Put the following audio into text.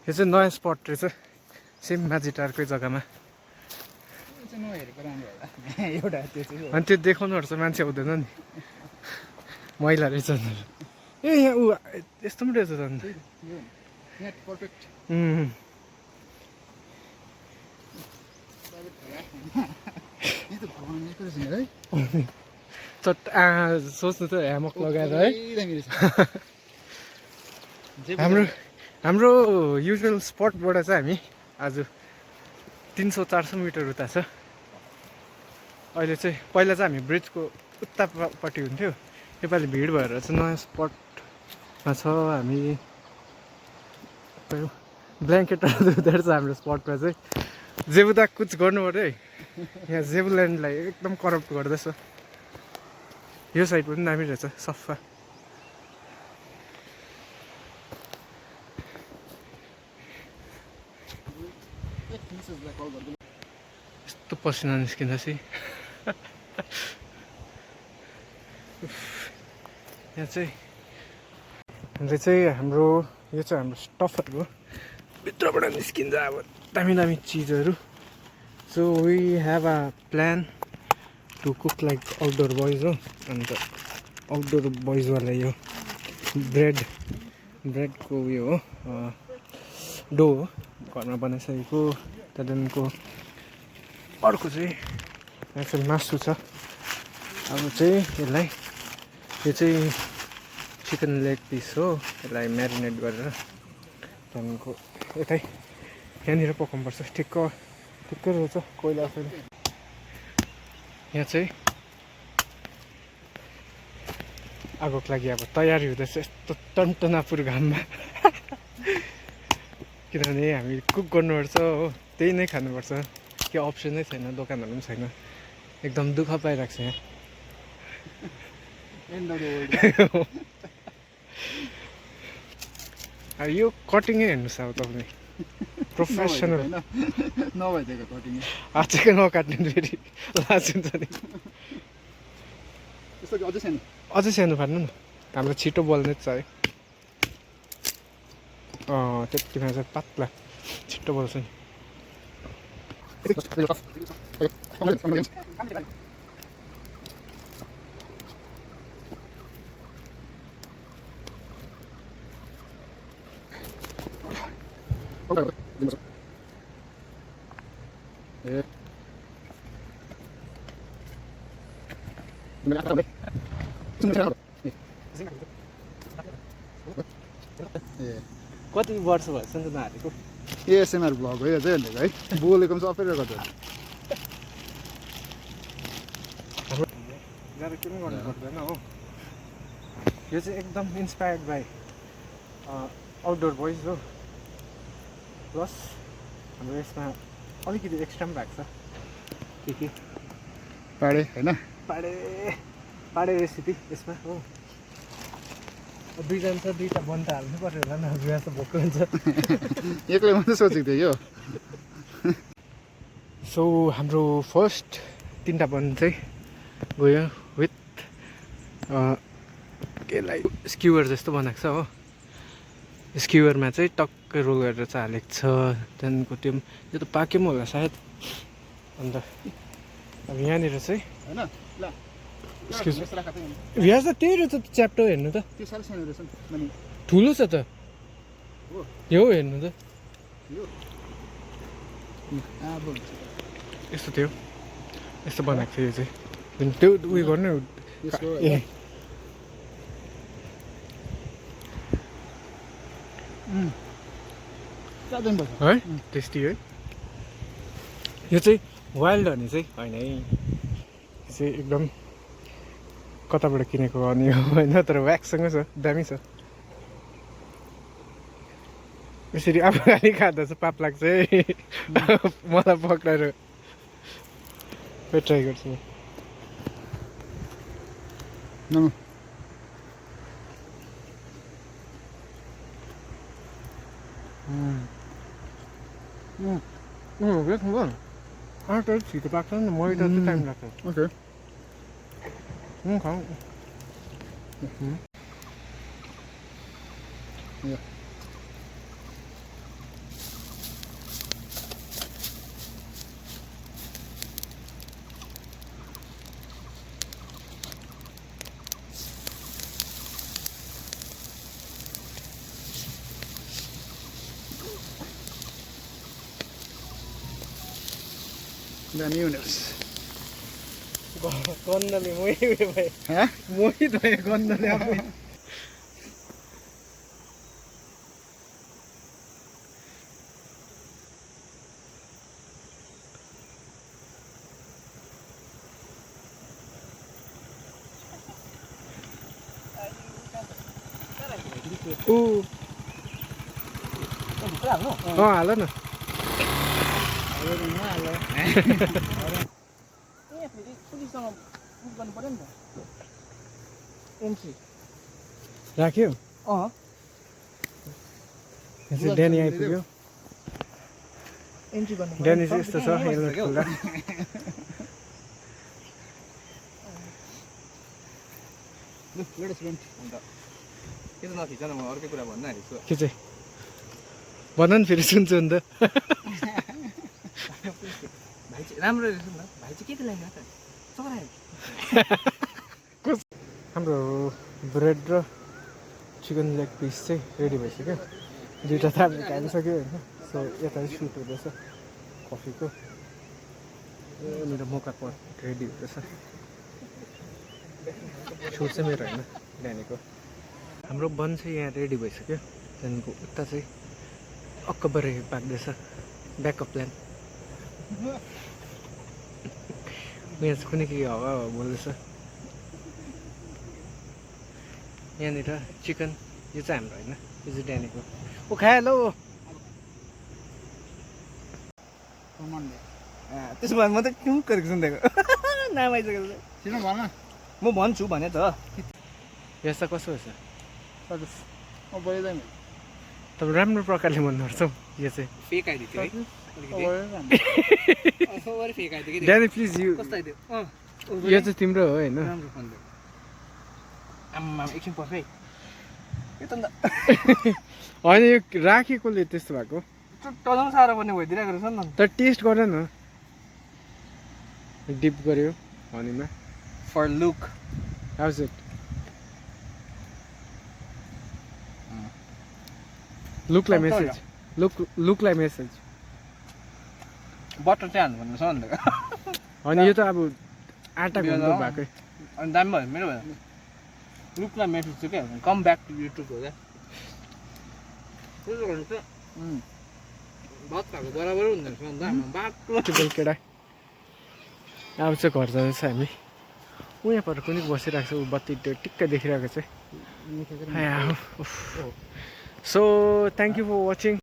यो चाहिँ नयाँ स्पट रहेछ सेम माझीटारकै जग्गामा अनि त्यो देखाउनुपर्छ मान्छे आउँदैन नि मैला रहेछ ए यहाँ ऊ यस्तो पनि रहेछ झन् सोच्नु त ह्यामक लगाएर है हाम्रो युजुअल स्पटबाट चाहिँ हामी आज 300-400 मिटर उता छ अहिले चाहिँ पहिला चाहिँ हामी ब्रिजको उतापट्टि हुन्थ्यो योपालि भिड भएर चाहिँ नयाँ स्पटमा छ हामी ब्ल्याङ्केटहरू धुँदो रहेछ हाम्रो स्पटमा चाहिँ जेबुदा कुछ गर्नु पऱ्यो है यहाँ जेबुल्यान्डलाई एकदम करप्ट गर्दैछ यो साइड पनि दामी रहेछ सफा यस्तो पसिना निस्किँदा चाहिँ यहाँ चाहिँ हाम्रो यो चाहिँ हाम्रो स्टफहरू भित्रबाट निस्किन्छ अब दामी दामी चिजहरू so we have a plan to cook like outdoor boys हो अन्त आउटडोर बोइजवाला यो ब्रेडको उयो हो डो हो घरमा बनाइसकेको त्यहाँदेखिको अर्को चाहिँ यहाँ चाहिँ मासु छ अब चाहिँ यसलाई यो चाहिँ चिकन लेग पिस हो यसलाई म्यारिनेट गरेर त्यहाँदेखिको यतै यहाँनिर पकाउनुपर्छ ठिक्कै रहेछ कोइला आफैले यहाँ चाहिँ आगोको लागि अब तयारी हुँदैछ यस्तो टन्टनापुर घाममा किनभने हामी कुक गर्नुपर्छ हो त्यही नै खानुपर्छ के अप्सनै छैन दोकानहरू पनि छैन एकदम दुःख पाइरहेको छ यहाँ अब यो कटिङै हेर्नुहोस् अब तपाईँले प्रोफेसनल नभइदिएको कटिङ आजकै नकाट्ने फेरि लाज हुन्छ नि अझै सानो पार्नु न हाम्रो छिटो बोल्ने छ है त्यतिमा चाहिँ पातला छिटो बोल्छ नि कति वर्ष भएछ नि त नहालेको एएसएमआर भ्लग हो यो चाहिँ भनेको है बोलेको पनि सबै रेकर्ड हो ज्यादा के पनि गर्नु पर्दैन हो यो चाहिँ एकदम इन्सपायर्ड बाई आउटडोर बोइज हो प्लस हाम्रो यसमा अलिकति एक्स्ट्रा पनि भएको छ के पाडे होइन पाडे रेसिपी यसमा हो दुईजना छ दुईवटा बन त हाल्नु पऱ्यो होला न बिहा त भोक हुन्छ एक्लै मात्रै सोचेको थिएँ यो सो हाम्रो फर्स्ट 3टा बन चाहिँ गयो विथ केलाई स्क्युवर जस्तो बनाएको छ हो स्क्युवरमा चाहिँ टक्कै रोल गरेर चाहिँ हालेको छ त्यहाँदेखिको त्यो त पाक्यो पनि होला सायद अन्त अब यहाँनिर चाहिँ होइन भ्याज त त्यही रहेछ च्याप्टो हेर्नु त त्यो साह्रै सानो रहेछ नि ठुलो छ त यो हेर्नु त यस्तो थियो यस्तो बनाएको थियो यो चाहिँ त्यो उयो गर्नु ए है टेस्टी है यो चाहिँ वाइल्ड हनी चाहिँ होइन है यो चाहिँ एकदम कताबाट किनेको हनी हो होइन तर व्याक्ससँगै छ दामी छ यसरी अब खालि खाँदा चाहिँ पाप लाग्छ है मलाई पक्राएर ट्राई गर्छु आँटा छिटो पाक्छ नि मैदा चाहिँ टाइम लाग्छ ओके खाऊ दामी हुने रहेछ गन्धले मोही भए हाँ मोहित भए गन्धले आफै हाल न राख्यो ड्यानी आइपुग्यो ड्यानी चाहिँ यस्तो छ हेलमेट खुल्दा नथिच न म अर्कै कुरा भन्न आँटेको छु के चाहिँ भन नि फेरि सुन्छु नि त भाइ चाहिँ राम्रो रहेछ नि भाइ चाहिँ के को लागि त चरायो हाम्रो ब्रेड र चिकन लेग पिस चाहिँ रेडी भइसक्यो दुइटा त हामीले खाइसक्यो होइन सो यता चाहिँ सुट हुँदैछ कफीको मेरो मोका पट रेडी हुँदैछ सुट चाहिँ मेरो होइन ड्यानीको हाम्रो बन चाहिँ यहाँ रेडी भइसक्यो त्यहाँदेखिको उता चाहिँ अक्कबरै पाक्दैछ ब्याकअप प्लान यहाँ चाहिँ कुनै के हावा बोल्दैछ यहाँनिर चिकन यो चाहिँ हाम्रो होइन यो चाहिँ ड्यानीको ओ खाइहाल हौ त्यसो भए म त टुक गरेको सुन्देको नाम आइसकेको किन भन म भन्छु भने त यस्तो कसो रहेछ म बोलिँदैन तपाईँ राम्रो प्रकारले भन्नुपर्छ हौ यो चाहिँ फेक आइदियो है फेक आइदियो कि ड्यानी प्लिज यो कस्तो आइदियो यो चाहिँ तिम्रो हो होइन राम्रो फोन दियो आम्मा एकछिन पर्छ है यो त होइन यो राखेकोले त्यस्तो भएको टजाउनु साह्रो पर्ने भइदिरहेको रहेछ नि तर टेस्ट गर न डिप गऱ्यो हनीमा फर लुक हाउज इट लुकलाई मेसेज लुकलाई मेसेज बटर चाहिँ हाल्नु भन्नु छ नि त अनि यो त अब आँटा घुम्नु भएकै अनि दामी भयो मेरो भयो लुकलाई मेसेज चाहिँ के कम ब्याक टु युट्युब हो क्या त्यसो गर्नु चाहिँ भात खाएको बराबर हुँदो रहेछ अन्त हाम्रो बाक्लो केटा अब चाहिँ घर जाँदैछ हामी ऊ यहाँ पर कुनै बसिरहेको छ ऊ बत्ती त्यो टिक्कै देखिरहेको छ so thank you for watching